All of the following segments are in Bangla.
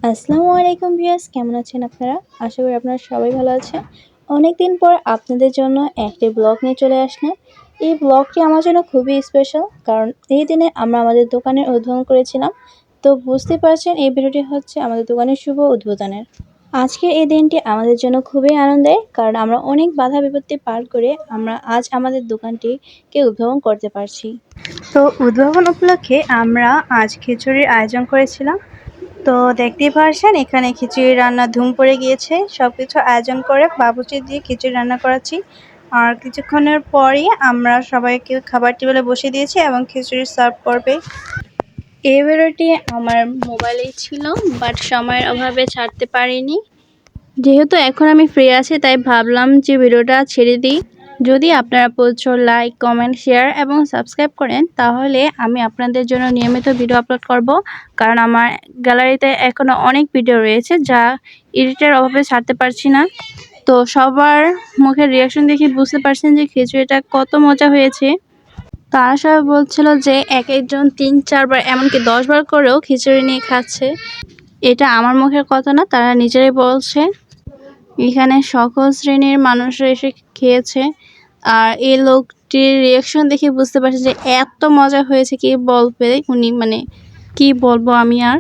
আসসালামু আলাইকুম ভিউয়ার্স, কেমন আছেন আপনারা? আশা করি আপনারা সবাই ভালো আছেন। অনেকদিন পর আপনাদের জন্য একটি ব্লগ নিয়ে চলে আসলাম। এই ব্লগটি আমার জন্য খুবই স্পেশাল, কারণ এই দিনে আমরা আমাদের দোকানের উদ্বোধন করেছিলাম। তো বুঝতে পারছেন এই ভিডিওটি হচ্ছে আমাদের দোকানের শুভ উদ্বোধনের। আজকের এই দিনটি আমাদের জন্য খুবই আনন্দের, কারণ আমরা অনেক বাধা বিপত্তি পার করে আমরা আজ আমাদের দোকানটিকে উদ্বোধন করতে পারছি। তো উদ্বোধন উপলক্ষে আমরা আজ খিচুড়ির আয়োজন করেছিলাম। তো দেখতেই পারছেন এখানে খিচুড়ি রান্না ধুম পড়ে গিয়েছে। সবকিছু আয়োজন করে বাবুর্চি দিয়ে খিচুড়ি রান্না করাচ্ছি। আর কিছুক্ষণের পরই আমরা সবাইকে খাবার টেবিলে বসিয়ে দিয়েছি এবং খিচুড়ি সার্ভ করবে। এই ভিডিওটি আমার মোবাইলেই ছিল, বাট সময়ের অভাবে ছাড়তে পারিনি। যেহেতু এখন আমি ফ্রি আছি, তাই ভাবলাম যে ভিডিওটা ছেড়ে দিই। যদি আপনারা প্রচুর লাইক, কমেন্ট, শেয়ার এবং সাবস্ক্রাইব করেন, তাহলে আমি আপনাদের জন্য নিয়মিত ভিডিও আপলোড করব। কারণ আমার গ্যালারিতে এখনও অনেক ভিডিও রয়েছে যা এডিটের অভাবে ছাড়তে পারছি না। তো সবার মুখের রিয়াকশন দেখে বুঝতে পারছেন যে খিচুড়িটা কত মজা হয়েছে। তারা সবাই বলছিল যে এক একজন 3-4 বার এমনকি 10 বার করেও খিচুড়ি নিয়ে খাচ্ছে। এটা আমার মুখের কথা না, তারা নিজেরাই বলছে। এখানে সকল শ্রেণীর মানুষরা এসে খেয়েছে। আর এই লোকটির রিয়াকশন দেখে বুঝতে পারছি যে এত মজা হয়েছে, কি বলবে উনি, মানে কি বলবো আমি আর।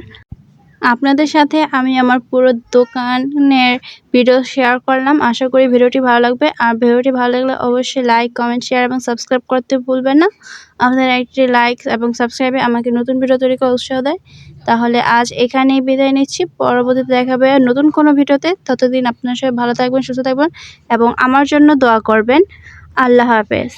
আপনাদের সাথে আমি আমার পুরো দোকানের ভিডিও শেয়ার করলাম। আশা করি ভিডিওটি ভালো লাগবে। আর ভিডিওটি ভালো লাগলে অবশ্যই লাইক, কমেন্ট, শেয়ার এবং সাবস্ক্রাইব করতে ভুলবেন না। আপনাদের একটি লাইক এবং সাবস্ক্রাইবে আমাকে নতুন ভিডিও তৈরি করার উৎসাহ দেয়। তাহলে আজ এখানেই বিদায় নিচ্ছি। পরবর্তীতে দেখা হবে নতুন কোনো ভিডিওতে। ততদিন আপনার সবাই ভালো থাকবেন, সুস্থ থাকবেন এবং আমার জন্য দোয়া করবেন। আল্লাহ হাফেজ।